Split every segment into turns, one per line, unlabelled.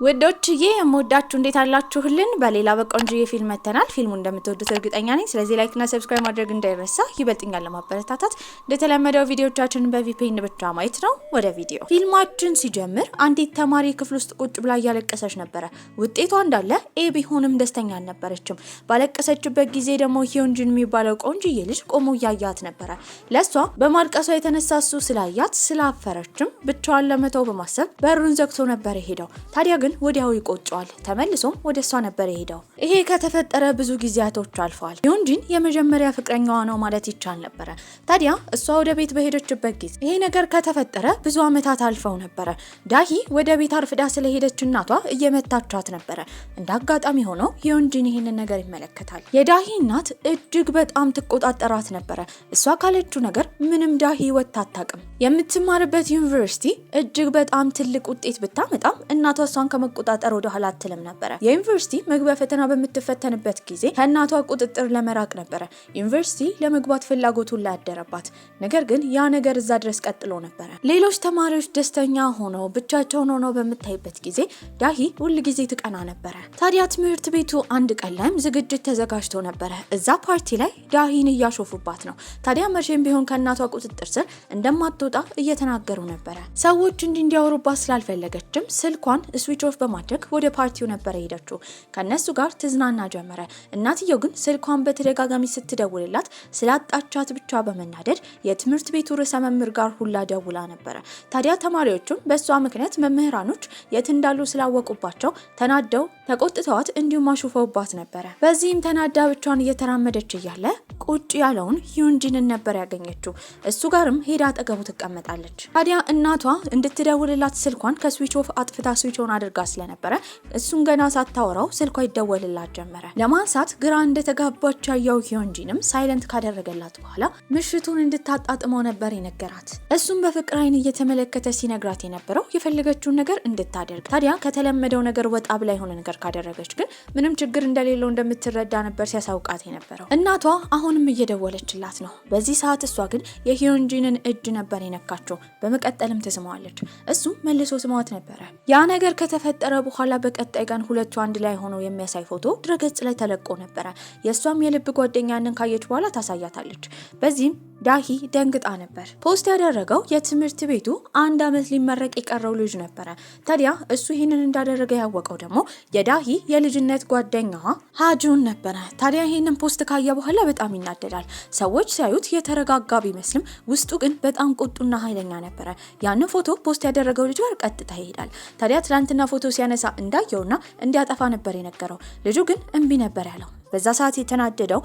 ወዶችዬ የምወዳችሁ እንዴት አላችሁልን? በሌላ በቆንጆዬ ፊልም መተናል። ፊልሙን እንደምትወዱት እርግጠኛ ነኝ። ስለዚህ ላይክ እና ሰብስክራይብ ማድረግ እንዳይረሳ። ይበልጥኛል ለማበረታታት እንደተለመደው ቪዲዮዎቻችንን በቪፒኤን ብቻ ማየት ነው። ወደ ቪዲዮ ፊልማችን ሲጀምር አንዲት ተማሪ ክፍል ውስጥ ቁጭ ብላ እያለቀሰች ነበረ። ውጤቷ እንዳለ ኤ ቢሆንም ደስተኛ አልነበረችም። ባለቀሰችበት ጊዜ ደግሞ ሂዮንጂን የሚባለው ቆንጆዬ ልጅ ቆሞ እያያት ነበረ። ለሷ በማልቀሷ የተነሳ እሱ ስላያት ስላፈረችም ብቻዋን ለመተው በማሰብ በሩን ዘግቶ ነበር ሄደው። ታዲያ ግን ወዲያው ይቆጫዋል። ተመልሶም ወደሷ ነበር ሄደው። ይሄ ከተፈጠረ ብዙ ጊዜያቶች አልፈዋል። ሂዮንጂን የመጀመሪያ ፍቅረኛዋ ነው ማለት ይቻል ነበር። ታዲያ እሷ ወደ ቤት በሄደችበት ጊዜ ይሄ ነገር ከተፈጠረ ብዙ አመታት አልፈው ነበር። ዳሂ ወደ ቤት አርፍዳ ስለሄደች እናቷ እየመታቻት ነበር። እንዳጋጣሚ ሆኖ ሂዮንጂን ይሄንን ነገር ይመለከታል። የዳሂ እናት እጅግ በጣም ትቆጣጠራት ነበር። እሷ ካለችው ነገር ምንም ዳሂ ወጥታ አታውቅም። የምትማርበት ዩኒቨርሲቲ እጅግ በጣም ትልቅ ውጤት ብታመጣም እናቷ እሷን ከመቆጣጠር ወደ ኋላ አትልም ነበር። የዩኒቨርሲቲ መግቢያ ፈተና በምትፈተንበት ጊዜ ከእናቷ ቁጥጥር ለመራቅ ነበር ዩኒቨርሲቲ ለመግባት ፍላጎቱን ያደረባት። ነገር ግን ያ ነገር እዛ ድረስ ቀጥሎ ነበር። ሌሎች ተማሪዎች ደስተኛ ሆነው ብቻቸውን ሆነው በምታይበት ጊዜ ዳሂ ሁሉ ጊዜ ትቀና ነበር። ታዲያ ትምህርት ቤቱ አንድ ቀን ላይም ዝግጅት ተዘጋጅቶ ነበር። እዛ ፓርቲ ላይ ዳሂን እያሾፉባት ነው። ታዲያ መቼም ቢሆን ከእናቷ ቁጥጥር ስር እንደማትወጣ እየተናገሩ ነበር። ሰዎች እንዲያወሩባት ስላልፈለገችም ስልኳን ስዊች ኦፍ በማድረግ ወደ ፓርቲው ነበር ሄደችው። ከነሱ ጋር ትዝናና ጀመረ። እናትየው ግን ስልኳን በተደጋጋሚ ስትደውልላት ስላጣቻት ብቻ በመናደድ የትምህርት ቤቱ ርዕሰ መምህር ጋር ሁላ ደውላ ነበር። ታዲያ ተማሪዎቹም በሷ ምክንያት መምህራኖች የት እንዳሉ ስላወቁባቸው ተናደው ተቆጥተዋት እንዲሁም አሹፈውባት ነበር። በዚህም ተናዳ ብቻዋን እየተራመደች እያለ ቁጭ ያለውን ሂዮንጂንን ነበር ያገኘችው። እሱ ጋርም ሄዳ አጠገቡ ትቀመጣለች። ታዲያ እናቷ እንድትደውልላት ስልኳን ከስዊች ኦፍ አጥፍታ ስዊች ኦን አድርጋ ስለነበረ እሱን ገና ሳታወራው ስልኳ ይደወልላት ጀመረ። ለማንሳት ግራ እንደተጋባች ያየው ሂዮንጂንም ሳይለንት ካደረገላት በኋላ ምሽቱን እንድታጣጥመው ነበር የነገራት። እሱም በፍቅር አይን እየተመለከተ ሲነግራት የነበረው የፈለገችውን ነገር እንድታደርግ። ታዲያ ከተለመደው ነገር ወጣ ብላ የሆነ ነገር ካደረገች ግን ምንም ችግር እንደሌለው እንደምትረዳ ነበር ሲያሳውቃት የነበረው። እናቷ አሁንም እየደወለችላት ነው። በዚህ ሰዓት እሷ ግን የሂዮንጂንን እጅ ነበር የነካቸው። በመቀጠልም ትስመዋለች። እሱም መልሶ ስማት ነበረ። ያ ነገር ከተፈጠረ በኋላ በቀጣይ ቀን ሁለቱ አንድ ላይ ሆነው የሚያሳይ ፎቶ ድረገጽ ላይ ተለቆ ነበረ። የሷም የልብ ጓደኛንን ካየች በኋላ ታሳያታለች። በዚህም ዳሂ ደንግጣ ነበር። ፖስት ያደረገው የትምህርት ቤቱ አንድ አመት ሊመረቅ የቀረው ልጅ ነበረ። ታዲያ እሱ ይህንን እንዳደረገ ያወቀው ደግሞ የዳሂ የልጅነት ጓደኛዋ ሃጁን ነበረ። ታዲያ ይህንን ፖስት ካየ በኋላ በጣም ይናደዳል። ሰዎች ሲያዩት የተረጋጋ ቢመስልም ውስጡ ግን በጣም ቁጡና ኃይለኛ ነበረ። ያንን ፎቶ ፖስት ያደረገው ልጅ ጋር ቀጥታ ይሄዳል። ታዲያ ትላንትና ፎቶ ሲያነሳ እንዳየውና እንዲያጠፋ ነበር የነገረው። ልጁ ግን እምቢ ነበር ያለው። በዛ ሰዓት የተናደደው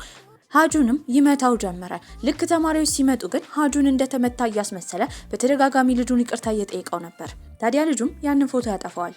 ሃጁንም ይመታው ጀመረ። ልክ ተማሪዎች ሲመጡ ግን ሃጁን እንደተመታ እያስመሰለ በተደጋጋሚ ልጁን ይቅርታ እየጠየቀው ነበር። ታዲያ ልጁም ያንን ፎቶ ያጠፋዋል።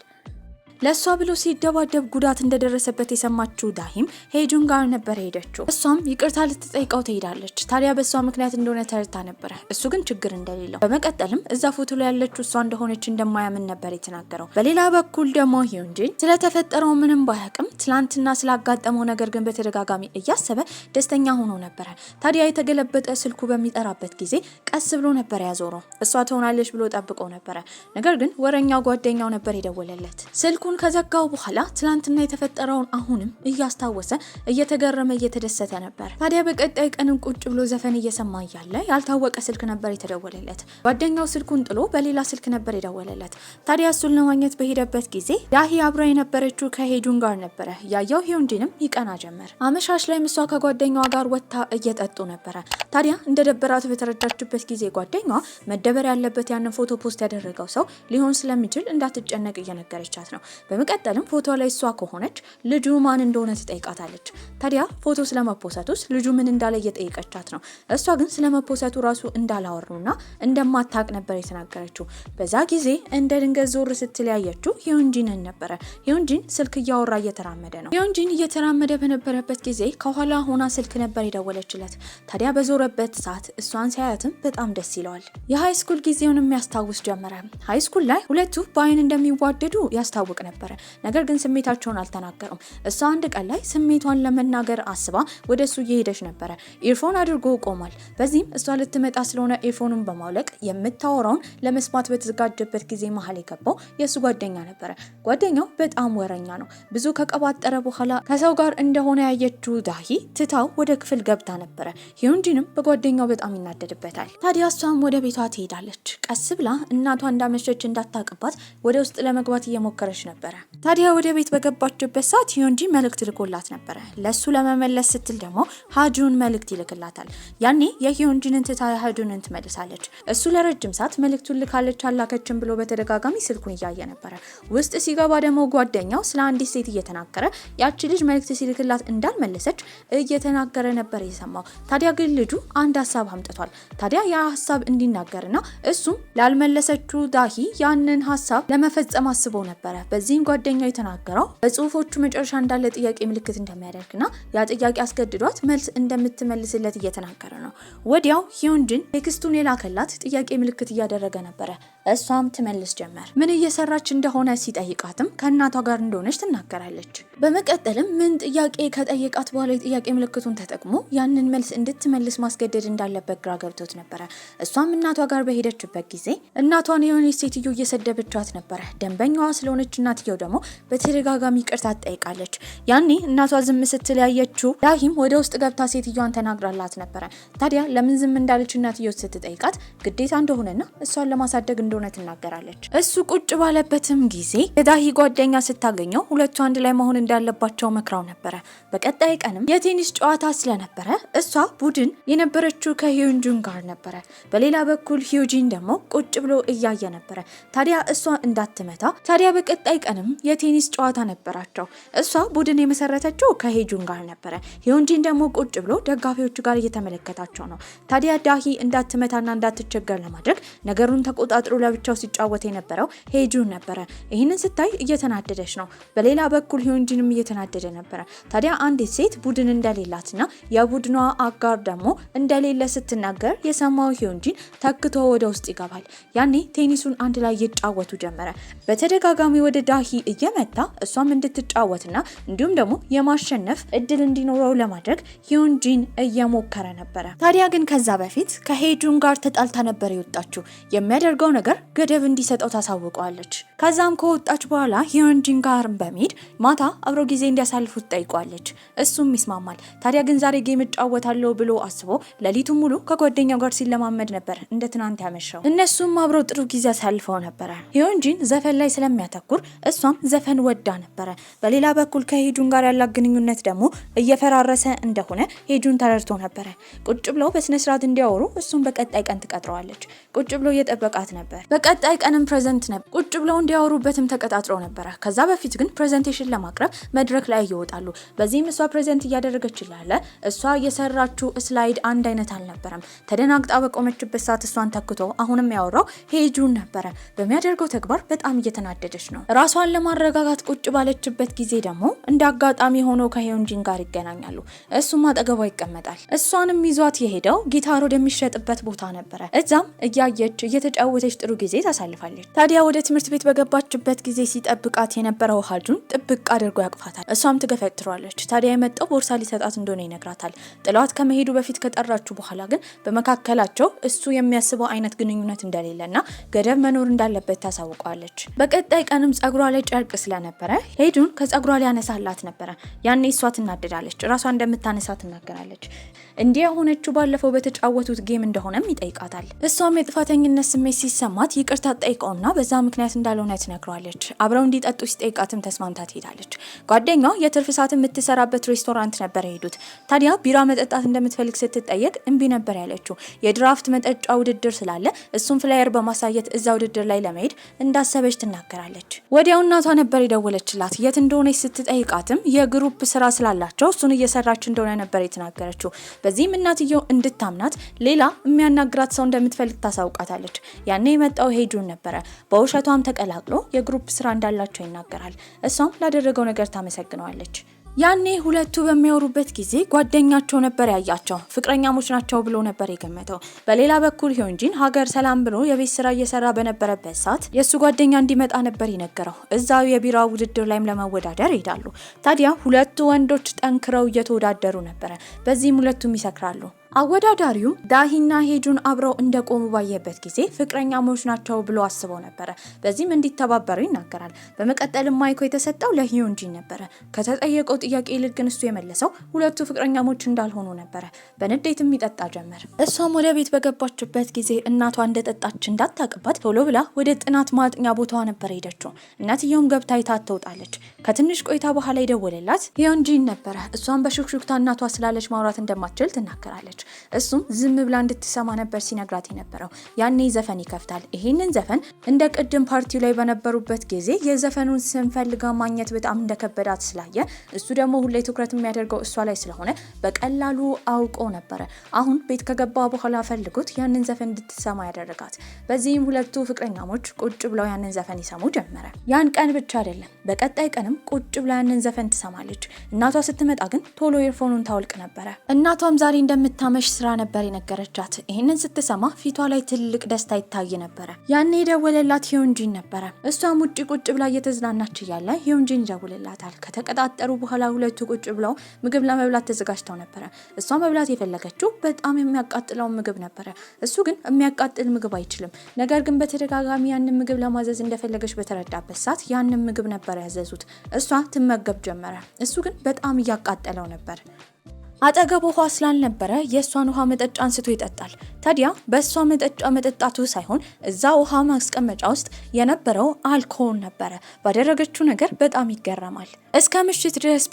ለሷ ብሎ ሲደባደብ ጉዳት እንደደረሰበት የሰማችው ዳሂም ሄጁን ጋር ነበር ሄደችው። እሷም ይቅርታ ልትጠይቀው ትሄዳለች። ታዲያ በሷ ምክንያት እንደሆነ ተረድታ ነበረ። እሱ ግን ችግር እንደሌለው በመቀጠልም እዛ ፎቶ ላይ ያለችው እሷ እንደሆነች እንደማያምን ነበር የተናገረው። በሌላ በኩል ደግሞ ሂዮንጂን ስለተፈጠረው ምንም ባያውቅም ትላንትና ስላጋጠመው ነገር ግን በተደጋጋሚ እያሰበ ደስተኛ ሆኖ ነበረ። ታዲያ የተገለበጠ ስልኩ በሚጠራበት ጊዜ ቀስ ብሎ ነበር ያዞረው። እሷ ትሆናለች ብሎ ጠብቆ ነበረ። ነገር ግን ወረኛው ጓደኛው ነበር የደወለለት። ስልኩ ከዘጋው በኋላ ትላንትና የተፈጠረውን አሁንም እያስታወሰ እየተገረመ እየተደሰተ ነበር። ታዲያ በቀጣይ ቀንም ቁጭ ብሎ ዘፈን እየሰማ እያለ ያልታወቀ ስልክ ነበር የተደወለለት። ጓደኛው ስልኩን ጥሎ በሌላ ስልክ ነበር የደወለለት። ታዲያ እሱን ለማግኘት በሄደበት ጊዜ ዳሂ አብራ የነበረችው ከሄጁን ጋር ነበረ። ያየው ሂዮንጂንም ይቀና ጀመር። አመሻሽ ላይ እሷ ከጓደኛዋ ጋር ወጥታ እየጠጡ ነበረ። ታዲያ እንደደበራት በተረዳችበት ጊዜ ጓደኛዋ መደበር ያለበት ያንን ፎቶ ፖስት ያደረገው ሰው ሊሆን ስለሚችል እንዳትጨነቅ እየነገረቻት ነው። በመቀጠልም ፎቶ ላይ እሷ ከሆነች ልጁ ማን እንደሆነ ትጠይቃታለች። ታዲያ ፎቶ ስለመፖሰቱስ ልጁ ምን እንዳለ እየጠየቀቻት ነው። እሷ ግን ስለመፖሰቱ ራሱ እንዳላወሩና እንደማታቅ ነበር የተናገረችው። በዛ ጊዜ እንደ ድንገት ዞር ስትለያየችው ሂዮንጂንን ነበረ። ሂዮንጂን ስልክ እያወራ እየተራመደ ነው። ሂዮንጂን እየተራመደ በነበረበት ጊዜ ከኋላ ሆና ስልክ ነበር የደወለችለት። ታዲያ በዞረበት ሰዓት እሷን ሲያያትም በጣም ደስ ይለዋል። የሃይስኩል ጊዜውን የሚያስታውስ ጀመረ። ሃይስኩል ላይ ሁለቱ በአይን እንደሚዋደዱ ያስታውቅ ነበር። ነገር ግን ስሜታቸውን አልተናገሩም። እሷ አንድ ቀን ላይ ስሜቷን ለመናገር አስባ ወደሱ እየሄደች ነበር። ኢርፎን አድርጎ ቆሟል። በዚህም እሷ ልትመጣ ስለሆነ ኢርፎኑን በማውለቅ የምታወራውን ለመስማት በተዘጋጀበት ጊዜ መሀል የገባው የሱ ጓደኛ ነበር። ጓደኛው በጣም ወረኛ ነው። ብዙ ከቀባጠረ በኋላ ከሰው ጋር እንደሆነ ያየችው ዳሂ ትታው ወደ ክፍል ገብታ ነበር። ሂዩንጂንም በጓደኛው በጣም ይናደድበታል። ታዲያ እሷም ወደ ቤቷ ትሄዳለች። ቀስ ብላ እናቷ እንዳመሸች እንዳታቅባት ወደ ውስጥ ለመግባት እየሞከረች ነበር። ታዲያ ወደ ቤት በገባችበት ሰዓት ሂዩንጂ መልእክት ልኮላት ነበር። ለሱ ለመመለስ ስትል ደግሞ ሃጁን መልእክት ይልክላታል። ያኔ የሂዩንጂንን ትታ ሃጁንን ትመልሳለች። እሱ ለረጅም ሰዓት መልእክቱን ልካለች አላከችም ብሎ በተደጋጋሚ ስልኩን እያየ ነበር። ውስጥ ሲገባ ደግሞ ጓደኛው ስለ አንዲት ሴት እየተናገረ ያቺ ልጅ መልእክት ሲልክላት እንዳልመለሰች እየተናገረ ነበር የሰማው። ታዲያ ግን ልጁ አንድ ሀሳብ አምጥቷል። ታዲያ ያ ሀሳብ እንዲናገርና እሱም ላልመለሰችው ዳሂ ያንን ሀሳብ ለመፈጸም አስቦ ነበር። በዚህም ጓደኛው የተናገረው በጽሁፎቹ መጨረሻ እንዳለ ጥያቄ ምልክት እንደሚያደርግና ያ ጥያቄ አስገድዷት መልስ እንደምትመልስለት እየተናገረ ነው። ወዲያው ሂዩንጂን ቴክስቱን የላከላት ጥያቄ ምልክት እያደረገ ነበር። እሷም ትመልስ ጀመር። ምን እየሰራች እንደሆነ ሲጠይቃትም ከእናቷ ጋር እንደሆነች ትናገራለች። በመቀጠልም ምን ጥያቄ ከጠየቃት በኋላ የጥያቄ ምልክቱን ተጠቅሞ ያንን መልስ እንድትመልስ ማስገደድ እንዳለበት ግራ ገብቶት ነበረ። እሷም እናቷ ጋር በሄደችበት ጊዜ እናቷን የሆነች ሴትዮ እየሰደበቻት ነበረ። ደንበኛዋ ስለሆነች እናትየው ደግሞ በተደጋጋሚ ይቅርታ ትጠይቃለች። ያኔ እናቷ ዝም ስትል ያየችው ዳሂም ወደ ውስጥ ገብታ ሴትዮዋን ተናግራላት ነበረ። ታዲያ ለምን ዝም እንዳለች እናትየው ስትጠይቃት ግዴታ እንደሆነና እሷን ለማሳደግ እንደሆነ ትናገራለች። እሱ ቁጭ ባለበትም ጊዜ የዳሂ ጓደኛ ስታገኘው ሁለቱ አንድ ላይ መሆን እንዳለባቸው መክራው ነበረ። በቀጣይ ቀንም የቴኒስ ጨዋታ ስለነበረ እሷ ቡድን የነበረችው ከሂዩንጂን ጋር ነበረ። በሌላ በኩል ሂዩንጂን ደግሞ ቁጭ ብሎ እያየ ነበረ። ታዲያ እሷ እንዳትመታ ታዲያ በቀጣይ ቀንም የቴኒስ ጨዋታ ነበራቸው። እሷ ቡድን የመሰረተችው ከሂዩንጂን ጋር ነበረ። ሂዩንጂን ደግሞ ቁጭ ብሎ ደጋፊዎቹ ጋር እየተመለከታቸው ነው። ታዲያ ዳሂ እንዳትመታና እንዳትቸገር ለማድረግ ነገሩን ተቆጣጥሮ ለብቻው ሲጫወት የነበረው ሂዩንጂን ነበረ። ይህንን ስታይ እየተናደደች ነው። በሌላ በኩል ሂዩንጂንም እየተናደደ ነበረ። ታዲያ አንዲት ሴት ቡድን እንደሌላትና የቡድኗ አጋር ደግሞ እንደሌለ ስትናገር የሰማው ሂዩንጂን ተክቶ ወደ ውስጥ ይገባል። ያኔ ቴኒሱን አንድ ላይ ይጫወቱ ጀመረ። በተደጋጋሚ ወደ ዳሂ እየመታ እሷም እንድትጫወትና እንዲሁም ደግሞ የማሸነፍ እድል እንዲኖረው ለማድረግ ሂዩንጂን እየሞከረ ነበረ። ታዲያ ግን ከዛ በፊት ከሂዩንጂን ጋር ተጣልታ ነበር የወጣችው። የሚያደርገው ነገር ገደብ እንዲሰጠው ታሳውቀዋለች። ከዛም ከወጣች በኋላ ሂዩንጂን ጋር በመሄድ ማታ አብሮ ጊዜ እንዲያሳልፉ ትጠይቋለች። እሱም ይስማማል። ታዲያ ግን ዛሬ ጌም እጫወታለሁ ብሎ አስቦ ሌሊቱን ሙሉ ከጓደኛው ጋር ሲለማመድ ነበር እንደ ትናንት ያመሸው። እነሱም አብረው ጥሩ ጊዜ አሳልፈው ነበረ። ሂዩንጂን ዘፈን ላይ ስለሚያተኩር እሷም ዘፈን ወዳ ነበረ። በሌላ በኩል ከሂዩንጂን ጋር ያላት ግንኙነት ደግሞ እየፈራረሰ እንደሆነ ሂዩንጂን ተረድቶ ነበረ። ቁጭ ብለው በስነስርዓት እንዲያወሩ እሱም በቀጣይ ቀን ትቀጥረዋለች። ቁጭ ብሎ እየጠበቃት ነበር። በቀጣይ ቀንም ፕሬዘንት ነበር። ቁጭ ብለው እንዲያወሩበትም ተቀጣጥረው ነበረ። ከዛ በፊት ግን ፕሬዘንቴሽን ለማቅረብ መድረክ ላይ ይወጣሉ። በዚህም እሷ ፕሬዘንት እያደረገች ይላል። እሷ የሰራችው ስላይድ አንድ አይነት አልነበረም። ተደናግጣ በቆመችበት ሰዓት እሷን ተክቶ አሁንም ያወራው ሂዩንጂን ነበረ። በሚያደርገው ተግባር በጣም እየተናደደች ነው። ራሷን ለማረጋጋት ቁጭ ባለችበት ጊዜ ደግሞ እንደ አጋጣሚ ሆኖ ከሂዩንጂን ጋር ይገናኛሉ። እሱም አጠገቧ ይቀመጣል። እሷንም ይዟት የሄደው ጊታር ወደሚሸጥበት ቦታ ነበረ። እዛም እያየች እየተጫወተች ጥሩ ጊዜ ታሳልፋለች። ታዲያ ወደ ትምህርት ቤት በገባችበት ጊዜ ሲጠብቃት የነበረው ሃጁን ጥብቅ አድርጎ ያቅፋታል። እሷም ትገፈትሯለች። ታዲያ የመጣው ቦርሳ ሊሰጣት እንደሆነ ይነግራታል። ጥሏት ከመሄዱ በፊት ከጠራችሁ በኋላ ግን በመካከላቸው እሱ የሚያስበው አይነት ግንኙነት እንደሌለና ገደብ መኖር እንዳለበት ታሳውቀዋለች። በቀጣይ ቀንም ጸጉሯ ላይ ጨርቅ ስለነበረ ሂዩንጂን ከጸጉሯ ሊያነሳላት ነበረ። ያኔ እሷ ትናደዳለች። ራሷ እንደምታነሳ ትናገራለች። እንዲህ የሆነችው ባለፈው በተጫወቱት ጌም እንደሆነም ይጠይቃታል። እሷም የጥፋተኝነት ስሜት ሲሰማት ይቅርታ ጠይቀውና በዛ ምክንያት እንዳልሆነ ትነግረዋለች። አብረው እንዲጠጡ ሲጠይቃትም ተስማምታ ትሄዳለች። ጓደኛው የትርፍ ሰዓት የምትሰራበት ሬስቶራንት ነበር የሄዱት። ታዲያ ቢራ መጠጣት እንደምትፈልግ ስትጠየቅ እምቢ ነበር ያለችው። የድራፍት መጠጫ ውድድር ስላለ እሱን ፍላየር በማሳየት እዛ ውድድር ላይ ለመሄድ እንዳሰበች ትናገራለች። ወዲያው እናቷ ነበር የደወለችላት። የት እንደሆነች ስትጠይቃትም የግሩፕ ስራ ስላላቸው እሱን እየሰራች እንደሆነ ነበር የተናገረችው። በዚህም እናትየው እንድታምናት ሌላ የሚያናግራት ሰው እንደምትፈልግ ታሳውቃታለች። ያኔ የመጣው ሂዩንጂን ነበረ። በውሸቷም ተቀላቅሎ የግሩፕ ስራ እንዳላቸው ይናገራል። እሷም ላደረገው ነገር ታመሰግነዋለች። ያኔ ሁለቱ በሚያወሩበት ጊዜ ጓደኛቸው ነበር ያያቸው። ፍቅረኛሞች ናቸው ብሎ ነበር የገመተው። በሌላ በኩል ሂዮንጂን ሀገር ሰላም ብሎ የቤት ስራ እየሰራ በነበረበት ሰዓት የሱ ጓደኛ እንዲመጣ ነበር የነገረው። እዛው የቢራ ውድድር ላይም ለመወዳደር ይሄዳሉ። ታዲያ ሁለቱ ወንዶች ጠንክረው እየተወዳደሩ ነበረ። በዚህም ሁለቱም ይሰክራሉ። አወዳዳሪው ዳሂና ሄጁን አብረው እንደቆሙ ባየበት ጊዜ ፍቅረኛሞች ናቸው ብሎ አስበው ነበረ። በዚህም እንዲተባበሩ ይናገራል። በመቀጠልም ማይኮ የተሰጠው ለሂዮንጂን ነበረ። ከተጠየቀው ጥያቄ ይልቅ ግን እሱ የመለሰው ሁለቱ ፍቅረኛሞች እንዳልሆኑ ነበረ። በንዴትም ይጠጣ ጀመር። እሷም ወደ ቤት በገባችበት ጊዜ እናቷ እንደጠጣች እንዳታቅባት ቶሎ ብላ ወደ ጥናት ማጥኛ ቦታዋ ነበር ሄደችው። እናትየውም ገብታ አይታት ትወጣለች። ከትንሽ ቆይታ በኋላ ይደወለላት ሂዮንጂን ነበረ። እሷም በሹክሹክታ እናቷ ስላለች ማውራት እንደማትችል ትናገራለች። እሱም ዝም ብላ እንድትሰማ ነበር ሲነግራት የነበረው። ያኔ ዘፈን ይከፍታል። ይሄንን ዘፈን እንደ ቅድም ፓርቲው ላይ በነበሩበት ጊዜ የዘፈኑን ስም ፈልጋ ማግኘት በጣም እንደከበዳት ስላየ እሱ ደግሞ ሁሌ ትኩረት የሚያደርገው እሷ ላይ ስለሆነ በቀላሉ አውቆ ነበረ አሁን ቤት ከገባ በኋላ ፈልጉት ያንን ዘፈን እንድትሰማ ያደረጋት። በዚህም ሁለቱ ፍቅረኛሞች ቁጭ ብለው ያንን ዘፈን ይሰሙ ጀመረ። ያን ቀን ብቻ አይደለም፣ በቀጣይ ቀንም ቁጭ ብላ ያንን ዘፈን ትሰማለች። እናቷ ስትመጣ ግን ቶሎ ኤርፎኑን ታወልቅ ነበረ። እናቷም ዛሬ እንደምታመሽ ስራ ነበር የነገረቻት። ይህንን ስትሰማ ፊቷ ላይ ትልቅ ደስታ ይታይ ነበረ። ያኔ የደወለላት ሂዮንጂን ነበረ። እሷም ውጭ ቁጭ ብላ እየተዝናናች እያለ ሂዮንጂን ይደውልላታል። ከተቀጣጠሩ በኋላ ሁለቱ ቁጭ ብለው ምግብ ለመብላት ተዘጋጅተው ነበረ። እሷ መብላት የፈለገችው በጣም የሚያቃጥለውን ምግብ ነበረ። እሱ ግን የሚያቃጥል ምግብ አይችልም። ነገር ግን በተደጋጋሚ ያንን ምግብ ለማዘዝ እንደፈለገች በተረዳበት ሰዓት ያንን ምግብ ነበር ያዘዙት። እሷ ትመገብ ጀመረ። እሱ ግን በጣም እያቃጠለው ነበር። አጠገቡ ውሃ ስላልነበረ የእሷን ውሃ መጠጫ አንስቶ ይጠጣል። ታዲያ በእሷ መጠጫ መጠጣቱ ሳይሆን እዛ ውሃ ማስቀመጫ ውስጥ የነበረው አልኮል ነበረ። ባደረገችው ነገር በጣም ይገረማል። እስከ ምሽት ድረስ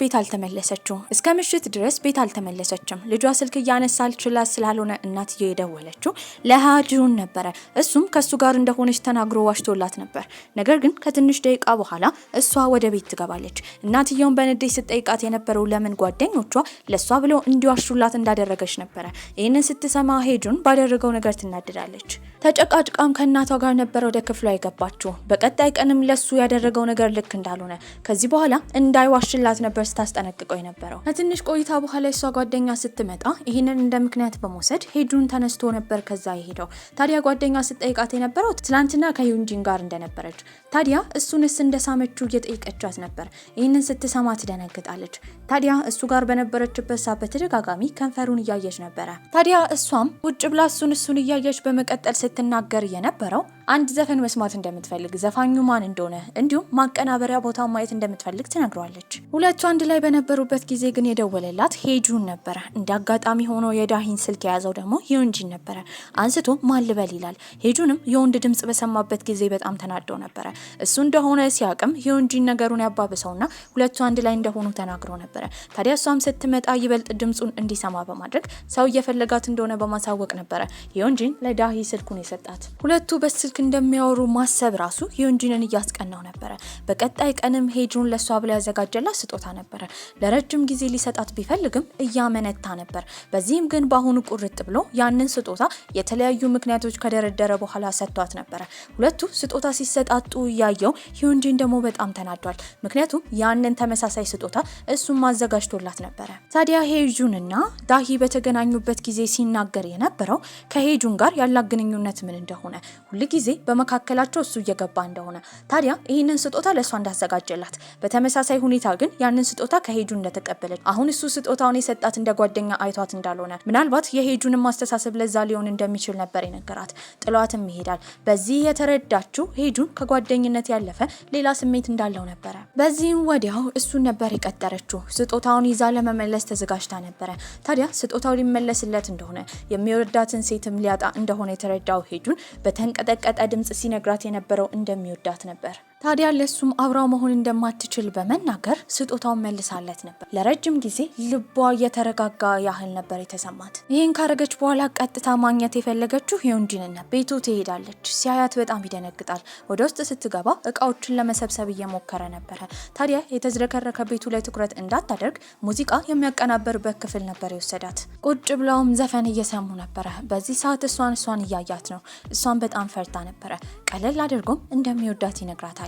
ቤት አልተመለሰችም። ልጇ ስልክ እያነሳችላት ስላልሆነ እናትየው የደወለችው ለሃጁን ነበረ። እሱም ከሱ ጋር እንደሆነች ተናግሮ ዋሽቶላት ነበር። ነገር ግን ከትንሽ ደቂቃ በኋላ እሷ ወደ ቤት ትገባለች። እናትየውን በንዴት ስትጠይቃት የነበረው ለምን ጓደኞቿ ለሷ ብሎ እንዲዋሹላት እንዳደረገች ነበረ። ይህንን ስትሰማ ሄጁን ባደረገው ነገር ትናደዳለች። ተጨቃጭቃም ከእናቷ ጋር ነበር ወደ ክፍሏ የገባችው። በቀጣይ ቀንም ለሱ ያደረገው ነገር ልክ እንዳልሆነ ከዚህ በኋላ እንዳይዋሽላት ነበር ስታስጠነቅቀው የነበረው። ከትንሽ ቆይታ በኋላ እሷ ጓደኛ ስትመጣ ይህንን እንደ ምክንያት በመውሰድ ሄጁን ተነስቶ ነበር ከዛ የሄደው። ታዲያ ጓደኛ ስትጠይቃት የነበረው ትላንትና ከሂዮንጂን ጋር እንደነበረች፣ ታዲያ እሱንስ እንደሳመችው እየጠየቀቻት ነበር። ይህንን ስትሰማ ትደነግጣለች። ታዲያ እሱ ጋር በነበረችበት ሰዓት በተደጋጋሚ ከንፈሩን እያየች ነበረ። ታዲያ እሷም ቁጭ ብላ እሱን እያየች በመቀጠል ስትናገር የነበረው አንድ ዘፈን መስማት እንደምትፈልግ፣ ዘፋኙ ማን እንደሆነ እንዲሁም ማቀናበሪያ ቦታ ማየት እንደምትፈልግ ትነግረዋለች። ሁለቱ አንድ ላይ በነበሩበት ጊዜ ግን የደወለላት ሄጁን ነበረ። እንደ አጋጣሚ ሆኖ የዳሂን ስልክ የያዘው ደግሞ ሂዮንጂን ነበረ። አንስቶ ማን ልበል ይላል። ሄጁንም የወንድ ድምጽ በሰማበት ጊዜ በጣም ተናደው ነበረ። እሱ እንደሆነ ሲያቅም ሂዮንጂን ነገሩን ያባብሰውና ሁለቱ አንድ ላይ እንደሆኑ ተናግሮ ነበረ። ታዲያ እሷም ስትመጣ ይበልጥ ድምጹን እንዲሰማ በማድረግ ሰው እየፈለጋት እንደሆነ በማሳወቅ ነበረ ሂዮንጂን ለዳሂ ስልኩን የሰጣት። ሁለቱ በስልክ እንደሚያወሩ ማሰብ ራሱ ሂዮንጂንን እያስቀናው ነበረ። በቀጣይ ቀንም ሄጁን ለሷ ብላ ያዘጋጀላት ስጦታ ነበረ። ለረጅም ጊዜ ሊሰጣት ቢፈልግም እያመነታ ነበር። በዚህም ግን በአሁኑ ቁርጥ ብሎ ያንን ስጦታ የተለያዩ ምክንያቶች ከደረደረ በኋላ ሰጥቷት ነበረ። ሁለቱ ስጦታ ሲሰጣጡ እያየው ሂዮንጂን ደግሞ በጣም ተናዷል። ምክንያቱም ያንን ተመሳሳይ ስጦታ እሱም ማዘጋጅቶላት ነበረ። ታዲያ ሄጁንና ዳሂ በተገናኙበት ጊዜ ሲናገር የነበረው ከሄጁን ጋር ያላት ግንኙነት ምን እንደሆነ፣ ሁልጊዜ በመካከላቸው እሱ እየገባ እንደሆነ፣ ታዲያ ይህንን ስጦታ ለእሷ እንዳዘጋጀላት፣ በተመሳሳይ ሁኔታ ግን ያንን ስጦታ ከሄጁን እንደተቀበለች፣ አሁን እሱ ስጦታውን የሰጣት እንደ ጓደኛ አይቷት እንዳልሆነ፣ ምናልባት የሄጁንም ማስተሳሰብ ለዛ ሊሆን እንደሚችል ነበር የነገራት። ጥሏትም ይሄዳል። በዚህ የተረዳችው ሄጁን ከጓደኝነት ያለፈ ሌላ ስሜት እንዳለው ነበረ። በዚህም ወዲያው እሱን ነበር የቀጠረችው። ስጦታውን ይዛ ለመመለስ ተዘጋጅታ ነበረ። ታዲያ ስጦታው ሊመለስለት እንደሆነ የሚወዳትን ሴትም ሊያጣ እንደሆነ የተረዳው ሄጁን በተንቀጠቀጠ ድምጽ ሲነግራት የነበረው እንደሚወዳት ነበር። ታዲያ ለሱም አብራው መሆን እንደማትችል በመናገር ስጦታውን መልሳለት ነበር። ለረጅም ጊዜ ልቧ የተረጋጋ ያህል ነበር የተሰማት። ይህን ካረገች በኋላ ቀጥታ ማግኘት የፈለገችው ሂዮንጂንን ነበር። ቤቱ ትሄዳለች። ሲያያት በጣም ይደነግጣል። ወደ ውስጥ ስትገባ እቃዎችን ለመሰብሰብ እየሞከረ ነበረ። ታዲያ የተዝረከረከ ቤቱ ላይ ትኩረት እንዳታደርግ ሙዚቃ የሚያቀናበርበት ክፍል ነበር የወሰዳት። ቁጭ ብለውም ዘፈን እየሰሙ ነበረ። በዚህ ሰዓት እሷን እያያት ነው። እሷን በጣም ፈርታ ነበረ። ቀለል አድርጎም እንደሚወዳት ይነግራታል።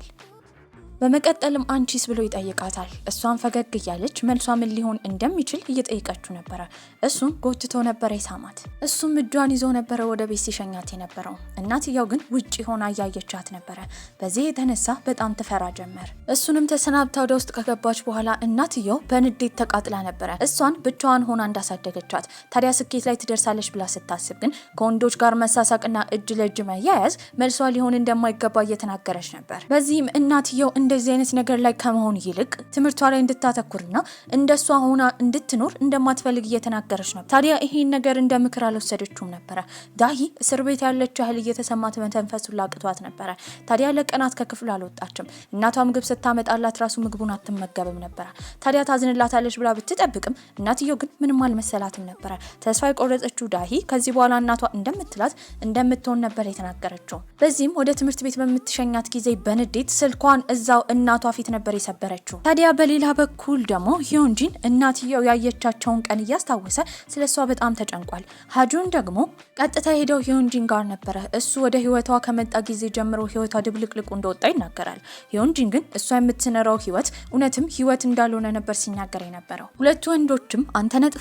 በመቀጠልም አንቺስ ብሎ ይጠይቃታል። እሷን ፈገግ እያለች መልሷ ምን ሊሆን እንደሚችል እየጠየቀችው ነበረ። እሱም ጎትቶ ነበር የሳማት። እሱም እጇን ይዞ ነበረ ወደ ቤት ሲሸኛት የነበረው። እናትየው ግን ውጪ ሆና እያየቻት ነበረ። በዚህ የተነሳ በጣም ትፈራ ጀመር። እሱንም ተሰናብታ ወደ ውስጥ ከገባች በኋላ እናትየው በንዴት ተቃጥላ ነበረ እሷን ብቻዋን ሆና እንዳሳደገቻት። ታዲያ ስኬት ላይ ትደርሳለች ብላ ስታስብ ግን ከወንዶች ጋር መሳሳቅና እጅ ለእጅ መያያዝ መልሷ ሊሆን እንደማይገባ እየተናገረች ነበር። በዚህም እናትየው እንደዚህ አይነት ነገር ላይ ከመሆን ይልቅ ትምህርቷ ላይ እንድታተኩርና እንደሷ ሆና እንድትኖር እንደማትፈልግ እየተናገረች ነበር። ታዲያ ይሄን ነገር እንደ ምክር አልወሰደችውም ነበረ። ዳሂ እስር ቤት ያለች ያህል እየተሰማት መተንፈሱን ላቅቷት ነበረ። ታዲያ ለቀናት ከክፍሉ አልወጣችም። እናቷ ምግብ ስታመጣላት ራሱ ምግቡን አትመገብም ነበረ። ታዲያ ታዝንላታለች ብላ ብትጠብቅም እናትየው ግን ምንም አልመሰላትም ነበረ። ተስፋ የቆረጠችው ዳሂ ከዚህ በኋላ እናቷ እንደምትላት እንደምትሆን ነበር የተናገረችው። በዚህም ወደ ትምህርት ቤት በምትሸኛት ጊዜ በንዴት ስልኳን እዛው እናቷ ፊት ነበር የሰበረችው። ታዲያ በሌላ በኩል ደግሞ ሂዮንጂን እናትየው ያየቻቸውን ቀን እያስታወሰ ስለሷ በጣም ተጨንቋል። ሀጁን ደግሞ ቀጥታ ሄደው ሂዮንጂን ጋር ነበረ። እሱ ወደ ህይወቷ ከመጣ ጊዜ ጀምሮ ህይወቷ ድብልቅልቁ እንደወጣ ይናገራል። ሂዮንጂን ግን እሷ የምትኖረው ህይወት እውነትም ህይወት እንዳልሆነ ነበር ሲናገር የነበረው። ሁለቱ ወንዶችም አንተ ነህ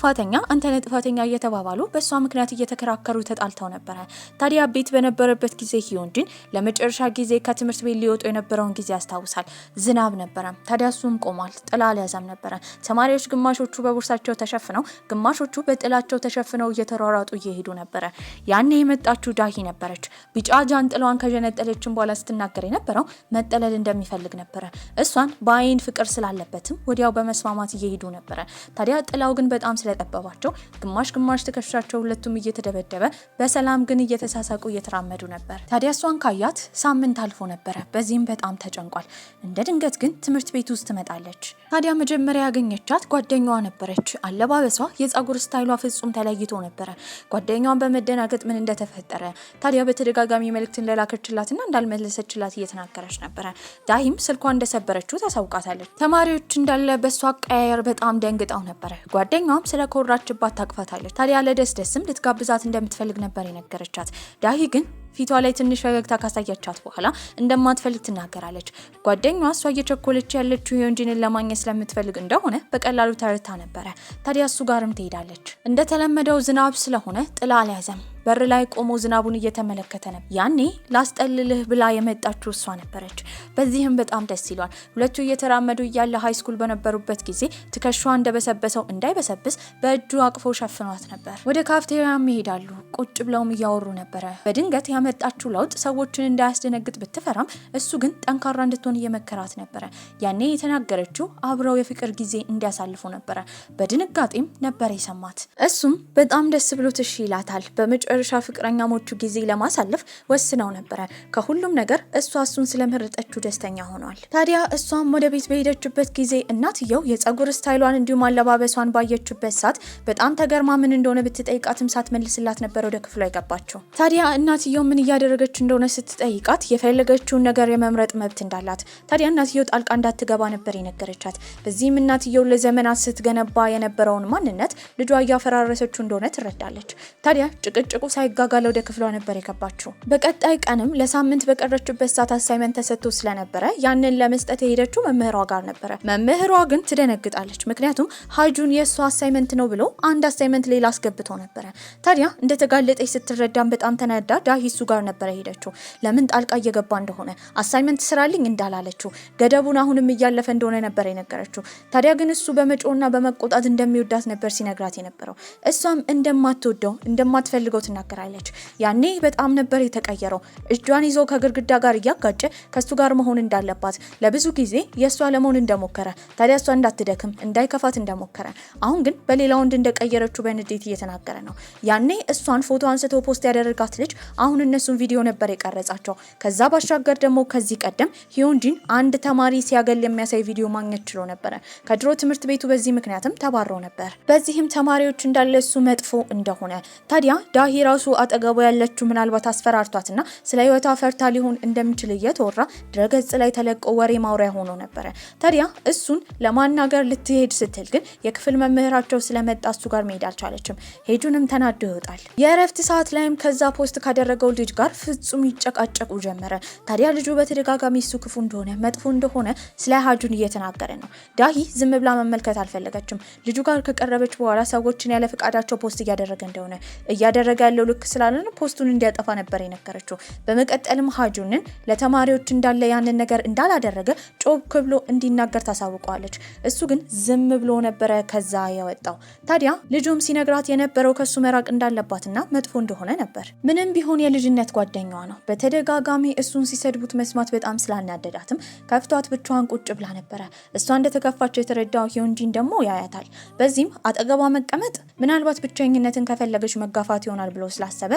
ጥፋተኛ እየተባባሉ በእሷ ምክንያት እየተከራከሩ ተጣልተው ነበረ። ታዲያ ቤት በነበረበት ጊዜ ሂዮንጂን ለመጨረሻ ጊዜ ከትምህርት ቤት ሊወጡ የነበረውን ጊዜ ያስታውሳል። ዝናብ ነበረ። ታዲያ እሱም ቆሟል። ጥላ አልያዘም ነበረ። ተማሪዎች ግማሾቹ በቦርሳቸው ተሸፍነው ግማሾቹ በጥላቸው ተሸፍነው እየተሯሯጡ እየሄዱ ነበረ። ያኔ የመጣችው ዳሂ ነበረች። ቢጫ ጃንጥላዋን ከጀነጠለችን በኋላ ስትናገር የነበረው መጠለል እንደሚፈልግ ነበረ። እሷን በአይን ፍቅር ስላለበትም ወዲያው በመስማማት እየሄዱ ነበረ። ታዲያ ጥላው ግን በጣም ስለጠበባቸው ግማሽ ትከሻቸው ሁለቱም እየተደበደበ በሰላም ግን እየተሳሳቁ እየተራመዱ ነበር። ታዲያ እሷን ካያት ሳምንት አልፎ ነበረ። በዚህም በጣም ተጨንቋል። እንደ ድንገት ግን ትምህርት ቤት ውስጥ ትመጣለች። ታዲያ መጀመሪያ ያገኘቻት ጓደኛዋ ነበረች። አለባበሷ፣ የጸጉር ስታይሏ ፍጹም ተለይቶ ነበረ። ጓደኛዋን በመደናገጥ ምን እንደተፈጠረ ታዲያ በተደጋጋሚ መልእክትን ለላከችላትና እንዳልመለሰችላት እየተናገረች ነበረ። ዳሂም ስልኳ እንደሰበረችው ታሳውቃታለች። ተማሪዎች እንዳለ በሷ አቀያየር በጣም ደንግጠው ነበረ። ጓደኛዋም ስለኮራችባት ታቅፋታለች። ታዲያ ለደስደስም ልትጋብዛት እንደምትፈልግ ነበር የነገረቻት። ዳሂ ግን ፊቷ ላይ ትንሽ ፈገግታ ካሳያቻት በኋላ እንደማትፈልግ ትናገራለች። ጓደኛዋ እሷ እየቸኮለች ያለችው ሂዮንጂንን ለማግኘት ስለምትፈልግ እንደሆነ በቀላሉ ተረታ ነበረ። ታዲያ እሱ ጋርም ትሄዳለች። እንደተለመደው ዝናብ ስለሆነ ጥላ አልያዘም። በር ላይ ቆሞ ዝናቡን እየተመለከተ ነበር። ያኔ ላስጠልልህ ብላ የመጣችው እሷ ነበረች። በዚህም በጣም ደስ ይሏል። ሁለቱ እየተራመዱ እያለ ሃይስኩል በነበሩበት ጊዜ ትከሻዋ እንደበሰበሰው እንዳይበሰብስ በእጁ አቅፎ ሸፍኗት ነበር። ወደ ካፍቴሪያም ይሄዳሉ። ቁጭ ብለውም እያወሩ ነበረ። በድንገት ያመጣችው ለውጥ ሰዎችን እንዳያስደነግጥ ብትፈራም እሱ ግን ጠንካራ እንድትሆን እየመከራት ነበረ። ያኔ የተናገረችው አብረው የፍቅር ጊዜ እንዲያሳልፉ ነበረ። በድንጋጤም ነበር የሰማት። እሱም በጣም ደስ ብሎት እሺ ይላታል። በመጨረሻ ፍቅረኛሞቹ ጊዜ ለማሳለፍ ወስነው ነበረ። ከሁሉም ነገር እሱን ስለመረጠችው ደስተኛ ሆኗል። ታዲያ እሷም ወደ ቤት በሄደችበት ጊዜ እናትየው የጸጉር ስታይሏን እንዲሁም አለባበሷን ባየችበት ሰዓት በጣም ተገርማ ምን እንደሆነ ብትጠይቃትም ሳትመልስላት ነበር ወደ ክፍሏ የገባቸው። ታዲያ እናትየው ምን እያደረገች እንደሆነ ስትጠይቃት የፈለገችውን ነገር የመምረጥ መብት እንዳላት፣ ታዲያ እናትየው ጣልቃ እንዳትገባ ነበር የነገረቻት። በዚህም እናትየው ለዘመናት ስትገነባ የነበረውን ማንነት ልጇ እያፈራረሰችው እንደሆነ ትረዳለች። ታዲያ ጭቅጭቁ ሳይጋጋለ ወደ ክፍሏ ነበር የገባችው። በቀጣይ ቀንም ለሳምንት በቀረችበት ሰዓት አሳይመንት ተሰጥቶ ስለነበረ ያንን ለመስጠት የሄደችው መምህሯ ጋር ነበረ። መምህሯ ግን ትደነግጣለች። ምክንያቱም ሀጁን የእሷ አሳይመንት ነው ብሎ አንድ አሳይመንት ሌላ አስገብቶ ነበረ። ታዲያ እንደተጋለጠች ስትረዳም በጣም ተናዳ ዳሂ እሱ ጋር ነበረ ሄደችው። ለምን ጣልቃ እየገባ እንደሆነ አሳይመንት ስራልኝ እንዳላለችው ገደቡን አሁንም እያለፈ እንደሆነ ነበር የነገረችው። ታዲያ ግን እሱ በመጮና በመቆጣት እንደሚወዳት ነበር ሲነግራት የነበረው። እሷም እንደማትወደው እንደማትፈልገው ትናገራለች። ያኔ በጣም ነበር የተቀየረው። እጇን ይዞ ከግድግዳ ጋር እያጋጨ ከሱ ጋር መሆን እንዳለባት ለብዙ ጊዜ የእሷ ለመሆን እንደሞከረ፣ ታዲያ እሷ እንዳትደክም እንዳይከፋት እንደሞከረ፣ አሁን ግን በሌላ ወንድ እንደቀየረችው በንዴት እየተናገረ ነው። ያኔ እሷን ፎቶ አንስቶ ፖስት ያደረጋት ልጅ አሁን እነሱን ቪዲዮ ነበር የቀረጻቸው። ከዛ ባሻገር ደግሞ ከዚህ ቀደም ሂዮንጂን አንድ ተማሪ ሲያገል የሚያሳይ ቪዲዮ ማግኘት ችሎ ነበረ። ከድሮ ትምህርት ቤቱ በዚህ ምክንያትም ተባረው ነበር። በዚህም ተማሪዎች እንዳለ እሱ መጥፎ እንደሆነ ታዲያ ዳሂ ራሱ አጠገቧ ያለችው ምናልባት አስፈራርቷትና ስለ ህይወቷ ፈርታ ሊሆን እንደሚችል እየተወራ ድረገጽ ላይ ተለቆ ወሬ ማውሪያ ሆኖ ነበር። ታዲያ እሱን ለማናገር ልትሄድ ስትል ግን የክፍል መምህራቸው ስለመጣ እሱ ጋር መሄድ አልቻለችም። ሄጁንም ተናዶ ይወጣል። የእረፍት ሰዓት ላይም ከዛ ፖስት ካደረገው ልጅ ጋር ፍጹም ይጨቃጨቁ ጀመረ። ታዲያ ልጁ በተደጋጋሚ እሱ ክፉ እንደሆነ መጥፎ እንደሆነ ስለ ሀጁን እየተናገረ ነው። ዳሂ ዝም ብላ መመልከት አልፈለገችም። ልጁ ጋር ከቀረበች በኋላ ሰዎችን ያለ ፍቃዳቸው ፖስት እያደረገ እንደሆነ እያደረገ ያለው ልክ ስላልሆነ ፖስቱን እንዲያጠፋ ነበር የነገረችው። በመቀጠልም ሀጁንን ለተማሪዎች እንዳለ ያንን ነገር እንዳላደረገ ጮክ ብሎ እንዲናገር ታሳውቀዋለች። እሱ ግን ዝም ብሎ ነበረ ከዛ የወጣው። ታዲያ ልጁም ሲነግራት የነበረው ከሱ መራቅ እንዳለባትና መጥፎ እንደሆነ ነበር። ምንም ቢሆን የልጅነት ጓደኛዋ ነው። በተደጋጋሚ እሱን ሲሰድቡት መስማት በጣም ስላናደዳትም ከፍቷት ብቻዋን ቁጭ ብላ ነበረ። እሷ እንደተከፋቸው የተረዳው ሂዮንጂን ደግሞ ያያታል። በዚህም አጠገቧ መቀመጥ ምናልባት ብቸኝነትን ከፈለገች መጋፋት ይሆናል ብሎ ስላሰበ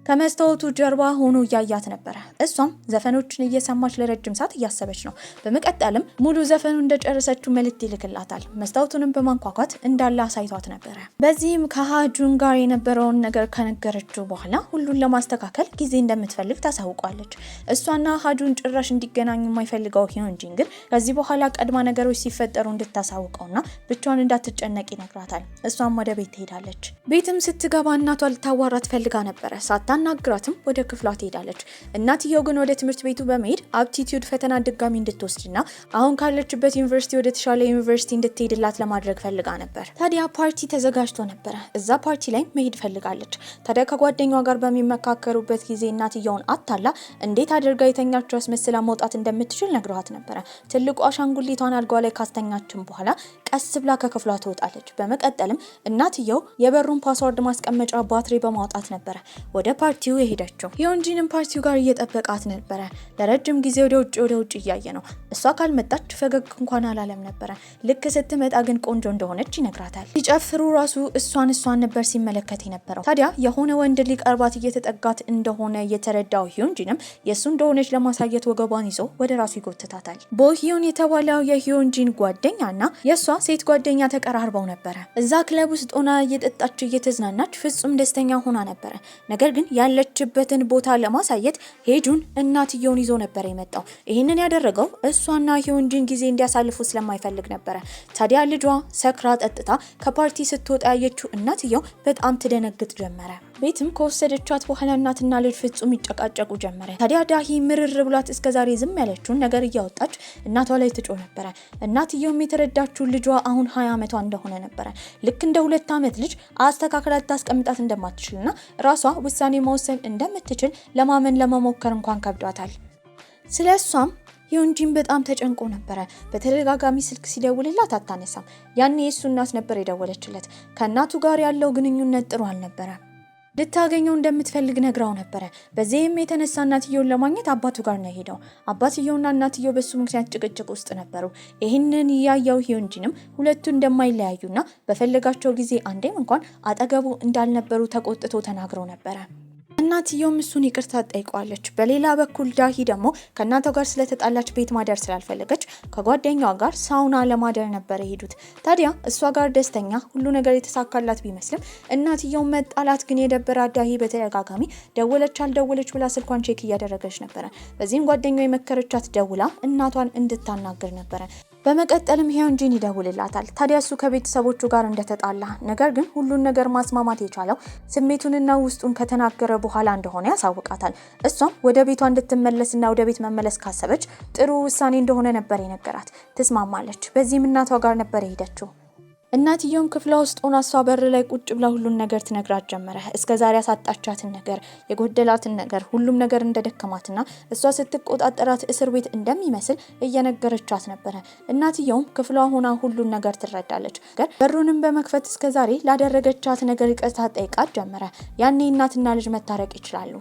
ከመስታወቱ ጀርባ ሆኖ እያያት ነበረ። እሷም ዘፈኖችን እየሰማች ለረጅም ሰዓት እያሰበች ነው። በመቀጠልም ሙሉ ዘፈኑ እንደጨረሰችው መልእክት ይልክላታል። መስታወቱንም በማንኳኳት እንዳለ አሳይቷት ነበረ። በዚህም ከሀጁን ጋር የነበረውን ነገር ከነገረችው በኋላ ሁሉን ለማስተካከል ጊዜ እንደምትፈልግ ታሳውቋለች። እሷና ሀጁን ጭራሽ እንዲገናኙ የማይፈልገው ሂዮንጂን ግን ከዚህ በኋላ ቀድማ ነገሮች ሲፈጠሩ እንድታሳውቀውና ብቻዋን እንዳትጨነቅ ይነግራታል። እሷም ወደ ቤት ትሄዳለች። ቤትም ስትገባ እናቷ ልታዋራት ፈልጋ ነበረ። ታናግራትም ወደ ክፍሏ ትሄዳለች። እናትየው ግን ወደ ትምህርት ቤቱ በመሄድ አፕቲቲዩድ ፈተና ድጋሚ እንድትወስድና አሁን ካለችበት ዩኒቨርሲቲ ወደ ተሻለ ዩኒቨርሲቲ እንድትሄድላት ለማድረግ ፈልጋ ነበር። ታዲያ ፓርቲ ተዘጋጅቶ ነበረ። እዛ ፓርቲ ላይ መሄድ ፈልጋለች። ታዲያ ከጓደኛዋ ጋር በሚመካከሩበት ጊዜ እናትየውን አታላ እንዴት አድርጋ የተኛቸው አስመስላ መውጣት እንደምትችል ነግሯት ነበረ። ትልቁ አሻንጉሊቷን አልጋዋ ላይ ካስተኛችም በኋላ ቀስ ብላ ከክፍሏ ትወጣለች። በመቀጠልም እናትየው የበሩን ፓስወርድ ማስቀመጫ ባትሪ በማውጣት ነበረ ወደ ፓርቲው የሄደችው። ሂዮንጂንም ፓርቲው ጋር እየጠበቃት ነበረ። ለረጅም ጊዜ ወደ ውጭ እያየ ነው። እሷ ካልመጣች ፈገግ እንኳን አላለም ነበረ። ልክ ስትመጣ ግን ቆንጆ እንደሆነች ይነግራታል። ሲጨፍሩ ራሱ እሷን ነበር ሲመለከት የነበረው። ታዲያ የሆነ ወንድ ሊቀርባት እየተጠጋት እንደሆነ የተረዳው ሂዮንጂንም የእሱ እንደሆነች ለማሳየት ወገቧን ይዞ ወደ ራሱ ይጎትታታል። ቦሂዮን የተባለው የሂዮንጂን ጓደኛና የእሷ ሴት ጓደኛ ተቀራርበው ነበረ። እዛ ክለብ ውስጥ ሆና እየጠጣች እየተዝናናች ፍጹም ደስተኛ ሆና ነበረ። ነገር ግን ያለችበትን ቦታ ለማሳየት ሄጁን እናትየውን ይዞ ነበር የመጣው። ይህንን ያደረገው እሷና ሂዮንጂን ጊዜ እንዲያሳልፉ ስለማይፈልግ ነበረ። ታዲያ ልጇ ሰክራ ጠጥታ ከፓርቲ ስትወጣ ያየችው እናትየው በጣም ትደነግጥ ጀመረ። ቤትም ከወሰደቻት በኋላ እናትና ልጅ ፍጹም ይጨቃጨቁ ጀመረ። ታዲያ ዳሂ ምርር ብሏት እስከዛሬ ዝም ያለችውን ነገር እያወጣች እናቷ ላይ ትጮህ ነበረ። እናትየውም የተረዳችው ልጇ አሁን 20 ዓመቷ እንደሆነ ነበረ። ልክ እንደ 2 ዓመት ልጅ አስተካክላት ታስቀምጣት እንደማትችልና ራሷ ውሳኔ መወሰን እንደምትችል ለመሞከር እንኳን ከብዷታል። ስለሷም ሂዮንጂን በጣም ተጨንቆ ነበረ። በተደጋጋሚ ስልክ ሲደውልላት አታነሳም። ያኔ የሱ እናት ነበር የደወለችለት። ከእናቱ ጋር ያለው ግንኙነት ጥሩ አልነበረ። ልታገኘው እንደምትፈልግ ነግራው ነበረ። በዚህም የተነሳ እናትየውን ለማግኘት አባቱ ጋር ነው ሄደው። አባትየውና እናትየው በሱ ምክንያት ጭቅጭቅ ውስጥ ነበሩ። ይህንን ያያው ሂዮንጂንም ሁለቱ እንደማይለያዩና በፈለጋቸው ጊዜ አንዴም እንኳን አጠገቡ እንዳልነበሩ ተቆጥቶ ተናግረው ነበረ። እናትየውም እሱን ይቅርታ ጠይቋለች። በሌላ በኩል ዳሂ ደግሞ ከእናቷ ጋር ስለተጣላች ቤት ማደር ስላልፈለገች ከጓደኛዋ ጋር ሳውና ለማደር ነበር የሄዱት። ታዲያ እሷ ጋር ደስተኛ ሁሉ ነገር የተሳካላት ቢመስልም እናትየው መጣላት ግን የደበራት ዳሂ በተደጋጋሚ ደወለች አልደወለች ብላ ስልኳን ቼክ እያደረገች ነበረ። በዚህም ጓደኛዋ የመከረቻት ደውላ እናቷን እንድታናግር ነበረ። በመቀጠልም ሂዮንጂን ይደውልላታል። ታዲያ እሱ ከቤተሰቦቹ ጋር እንደተጣላ ነገር ግን ሁሉን ነገር ማስማማት የቻለው ስሜቱንና ውስጡን ከተናገረ በኋላ እንደሆነ ያሳውቃታል። እሷም ወደ ቤቷ እንድትመለስና ወደ ቤት መመለስ ካሰበች ጥሩ ውሳኔ እንደሆነ ነበር የነገራት። ትስማማለች። በዚህም እናቷ ጋር ነበር የሄደችው። እናትየውም ክፍሏ ውስጥ ሆና እሷ በር ላይ ቁጭ ብላ ሁሉን ነገር ትነግራት ጀመረ። እስከዛሬ ያሳጣቻትን ነገር፣ የጎደላትን ነገር፣ ሁሉም ነገር እንደደከማትና እሷ ስትቆጣጠራት እስር ቤት እንደሚመስል እየነገረቻት ነበረ። እናትየውም ክፍሏ ሆና ሁሉን ነገር ትረዳለች። በሩንም በመክፈት እስከዛሬ ላደረገቻት ነገር ይቅርታ ጠይቃት ጀመረ። ያኔ እናትና ልጅ መታረቅ ይችላሉ።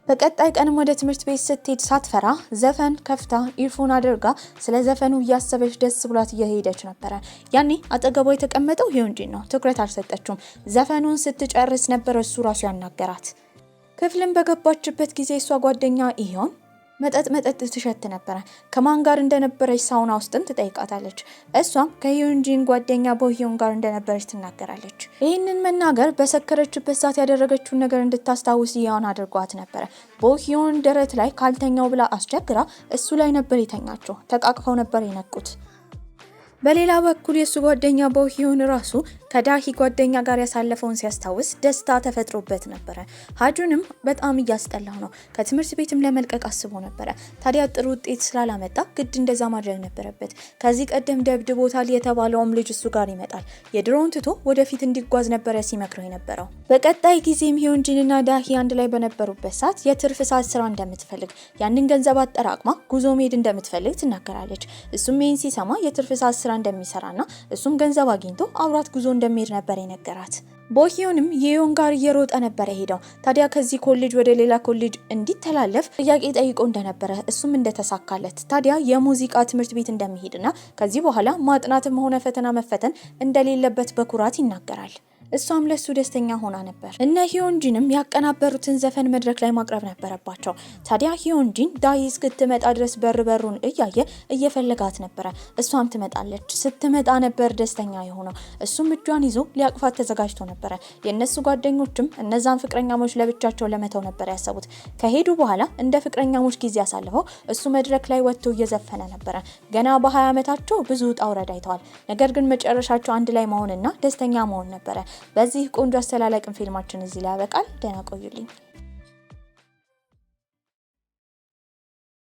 በቀጣይ ቀንም ወደ ትምህርት ቤት ስትሄድ ሳትፈራ ዘፈን ከፍታ ኢርፎን አድርጋ ስለ ዘፈኑ እያሰበች ደስ ብሏት እየሄደች ነበረ። ያኔ አጠገቧ የተቀመጠው ሂዮንጂን ነው። ትኩረት አልሰጠችውም። ዘፈኑን ስትጨርስ ነበር እሱ ራሱ ያናገራት። ክፍልን በገባችበት ጊዜ እሷ ጓደኛ ኢዮን መጠጥ ትሸት ነበር። ከማን ጋር እንደነበረች ሳውና ውስጥም ትጠይቃታለች። እሷም ከሂዮንጂን ጓደኛ ቦህዮን ጋር እንደነበረች ትናገራለች። ይህንን መናገር በሰከረችበት ሰዓት ያደረገችውን ነገር እንድታስታውስ ያን አድርጓት ነበር። ቦህዮን ደረት ላይ ካልተኛው ብላ አስቸግራ እሱ ላይ ነበር የተኛቸው። ተቃቅፈው ነበር የነቁት። በሌላ በኩል የሱ ጓደኛ ቦህዮን ራሱ ከዳሂ ጓደኛ ጋር ያሳለፈውን ሲያስታውስ ደስታ ተፈጥሮበት ነበር። ሀጁንም በጣም እያስጠላው ነው። ከትምህርት ቤትም ለመልቀቅ አስቦ ነበር። ታዲያ ጥሩ ውጤት ስላላመጣ ግድ እንደዛ ማድረግ ነበረበት። ከዚህ ቀደም ደብድቦታል የተባለውም ልጅ እሱ ጋር ይመጣል። የድሮውን ትቶ ወደፊት እንዲጓዝ ነበር ሲመክረው የነበረው። በቀጣይ ጊዜም ሂዮንጂንና ዳሂ አንድ ላይ በነበሩበት ሰዓት የትርፍ ሰዓት ስራ እንደምትፈልግ ያንን ገንዘብ አጠራቅማ ጉዞ መሄድ እንደምትፈልግ ትናገራለች። እሱም ይህን ሲሰማ የትርፍ ሰዓት ስራ እንደሚሰራና እሱም ገንዘብ አግኝቶ አብራት ጉዞ እንደሚሄድ ነበር የነገራት። ቦህዮንም የዮን ጋር እየሮጠ ነበር ሄደው። ታዲያ ከዚህ ኮሌጅ ወደ ሌላ ኮሌጅ እንዲተላለፍ ጥያቄ ጠይቆ እንደነበረ እሱም እንደተሳካለት፣ ታዲያ የሙዚቃ ትምህርት ቤት እንደሚሄድና ከዚህ በኋላ ማጥናትም ሆነ ፈተና መፈተን እንደሌለበት በኩራት ይናገራል። እሷም ለሱ ደስተኛ ሆና ነበር። እነ ሂዮንጂንም ያቀናበሩትን ዘፈን መድረክ ላይ ማቅረብ ነበረባቸው። ታዲያ ሂዮንጂን ዳሂ እስክትመጣ ድረስ በሩን እያየ እየፈለጋት ነበረ። እሷም ትመጣለች። ስትመጣ ነበር ደስተኛ የሆነው። እሱም እጇን ይዞ ሊያቅፋት ተዘጋጅቶ ነበረ። የእነሱ ጓደኞችም እነዛን ፍቅረኛሞች ለብቻቸው ለመተው ነበር ያሰቡት። ከሄዱ በኋላ እንደ ፍቅረኛሞች ጊዜ አሳልፈው እሱ መድረክ ላይ ወጥቶ እየዘፈነ ነበረ። ገና በ20 ዓመታቸው ብዙ ውጣ ውረድ አይተዋል። ነገር ግን መጨረሻቸው አንድ ላይ መሆንና ደስተኛ መሆን ነበረ። በዚህ ቆንጆ አስተላለቅን ፊልማችን እዚህ ላይ ያበቃል። ደህና ቆዩልኝ።